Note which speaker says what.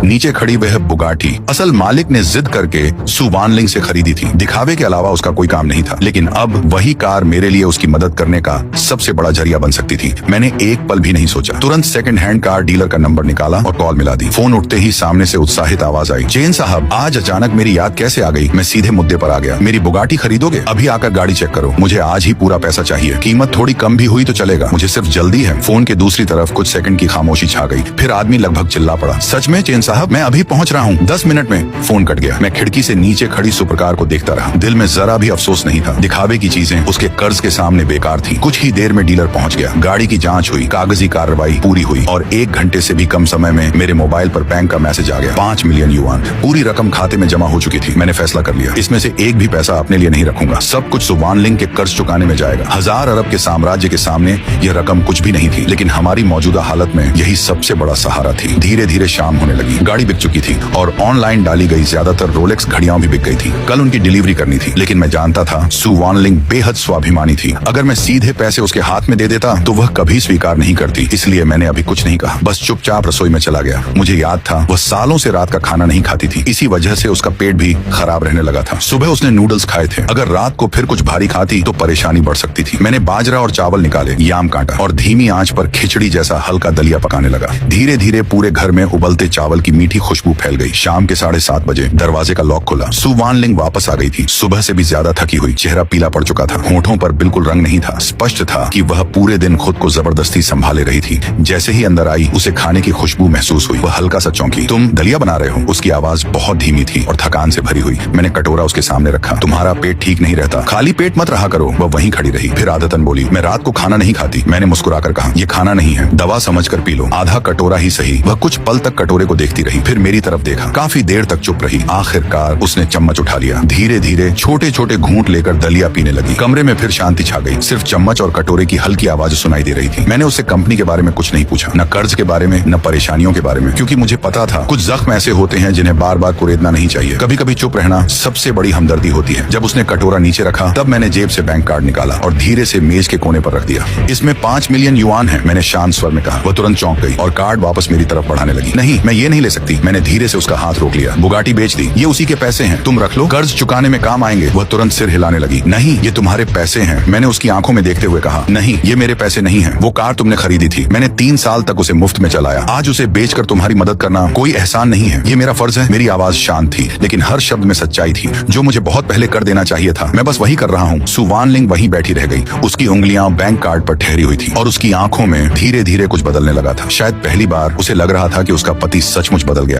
Speaker 1: नीचे खड़ी वह बुगाटी असल मालिक ने जिद करके सु वानलिंग से खरीदी थी। दिखावे के अलावा उसका कोई काम नहीं था, लेकिन अब वही कार मेरे लिए उसकी मदद करने का सबसे बड़ा जरिया बन सकती थी। मैंने एक पल भी नहीं सोचा, तुरंत सेकंड हैंड कार डीलर का नंबर निकाला और कॉल मिला दी। फोन उठते ही सामने से उत्साहित आवाज आई, चेन साहब, आज अचानक मेरी याद कैसे आ गई? मैं सीधे मुद्दे पर आ गया। मेरी बुगाटी खरीदोगे? अभी आकर गाड़ी चेक करो, मुझे आज ही पूरा पैसा चाहिए। कीमत थोड़ी कम भी हुई तो चलेगा, मुझे सिर्फ जल्दी है। फोन के दूसरी तरफ कुछ सेकंड की खामोशी छा गई, फिर आदमी लगभग चिल्ला पड़ा, सच में चेन साहब, मैं अभी पहुंच रहा हूँ 10 मिनट में। फोन कट गया। मैं खिड़की से नीचे खड़ी सुपरकार को देखता रहा। दिल में जरा भी अफसोस नहीं था। दिखावे की चीजें उसके कर्ज के सामने बेकार थी। कुछ ही देर में डीलर पहुंच गया। गाड़ी की जांच हुई, कागजी कार्रवाई पूरी हुई और 1 घंटे से भी कम समय में मेरे मोबाइल पर बैंक का मैसेज आ गया। 5 मिलियन युआन, पूरी रकम खाते में जमा हो चुकी थी। मैंने फैसला कर लिया, इसमें से एक भी पैसा अपने लिए नहीं रखूंगा। सब कुछ सु वानलिंग के कर्ज चुकाने में जाएगा। 1000 अरब के साम्राज्य के सामने यह रकम कुछ भी नहीं थी, लेकिन हमारी मौजूदा हालत में यही सबसे बड़ा सहारा थी। धीरे धीरे शाम होने लगी। गाड़ी बिक चुकी थी और ऑनलाइन डाली गई ज्यादातर रोलेक्स घड़ियां भी बिक गई थी। कल उनकी डिलीवरी करनी थी, लेकिन मैं जानता था सु वानलिंग बेहद स्वाभिमानी थी। अगर मैं सीधे पैसे उसके हाथ में दे देता तो वह कभी स्वीकार नहीं करती। इसलिए मैंने अभी कुछ नहीं कहा, बस चुपचाप रसोई में चला गया। मुझे याद था वह सालों से रात का खाना नहीं खाती थी, इसी वजह से उसका पेट भी खराब रहने लगा था। सुबह उसने नूडल्स खाए थे, अगर रात को फिर कुछ भारी खाती तो परेशानी बढ़ सकती थी। मैंने बाजरा और चावल निकाले, याम काटा और धीमी आंच पर खिचड़ी जैसा हल्का दलिया पकाने लगा। धीरे धीरे पूरे घर में उबलते चावल की मीठी खुशबू फैल गई। शाम के 7:30 बजे दरवाजे का लॉक खुला। सु वानलिंग वापस आ गई थी, सुबह से भी ज्यादा थकी हुई। चेहरा पीला पड़ चुका था, होठों पर बिल्कुल रंग नहीं था। स्पष्ट था कि वह पूरे दिन खुद को जबरदस्ती संभाले रही थी। जैसे ही अंदर आई, उसे खाने की खुशबू महसूस हुई। वह हल्का सा चौंकी। तुम दलिया बना रहे हो? उसकी आवाज बहुत धीमी थी और थकान से भरी हुई। मैंने कटोरा उसके सामने रखा। तुम्हारा पेट ठीक नहीं रहता, खाली पेट मत रहा करो। वह वहीं खड़ी रही, फिर आदतन बोली, मैं रात को खाना नहीं खाती। मैंने मुस्कुराकर कहा, ये खाना नहीं है, दवा समझकर पी लो, आधा कटोरा ही सही। वह कुछ पल तक कटोरे को देखती रही, फिर मेरी तरफ देखा। काफी देर तक चुप रही। आखिरकार उसने चम्मच उठा लिया। धीरे धीरे छोटे छोटे घूंट लेकर दलिया पीने लगी। कमरे में फिर शांति छा गई। सिर्फ चम्मच और कटोरे की हल्की आवाज सुनाई दे रही थी। मैंने उससे कंपनी के बारे में कुछ नहीं पूछा, न कर्ज के बारे में, न परेशानियों के बारे में, क्योंकि मुझे पता था कुछ जख्म ऐसे होते हैं जिन्हें बार बार कुरेदना नहीं चाहिए। कभी कभी चुप रहना सबसे बड़ी हमदर्दी होती है। जब उसने कटोरा नीचे रखा, तब मैंने जेब से बैंक कार्ड निकाला और धीरे से मेज के कोने पर रख दिया। इसमें 5 मिलियन युआन है, मैंने शांत स्वर में कहा। वह तुरंत चौंक गई और कार्ड वापस मेरी तरफ बढ़ाने लगी। नहीं, मैं ये नहीं ले सकती। मैंने धीरे से उसका हाथ रोक लिया। बुगाटी बेच दी, ये उसी के पैसे हैं, तुम रख लो, कर्ज चुकाने में काम आएंगे। वह तुरंत सिर हिलाने लगी। नहीं, ये तुम्हारे पैसे हैं। मैंने उसकी आंखों में देखते हुए कहा, नहीं, ये मेरे पैसे नहीं हैं। वो कार तुमने खरीदी थी, मैंने 3 साल तक उसे मुफ्त में चलाया। आज उसे बेचकर तुम्हारी मदद करना कोई एहसान नहीं है, ये मेरा फर्ज है। मेरी आवाज शांत थी, लेकिन हर शब्द में सच्चाई थी। जो मुझे बहुत पहले कर देना चाहिए था, मैं बस वही कर रहा हूँ। सु वानलिंग वहीं बैठी रह गई। उसकी उंगलियां बैंक कार्ड पर ठहरी हुई थी और उसकी आंखों में धीरे धीरे कुछ बदलने लगा था। शायद पहली बार उसे लग रहा था कि उसका पति सचमुच बदल गया।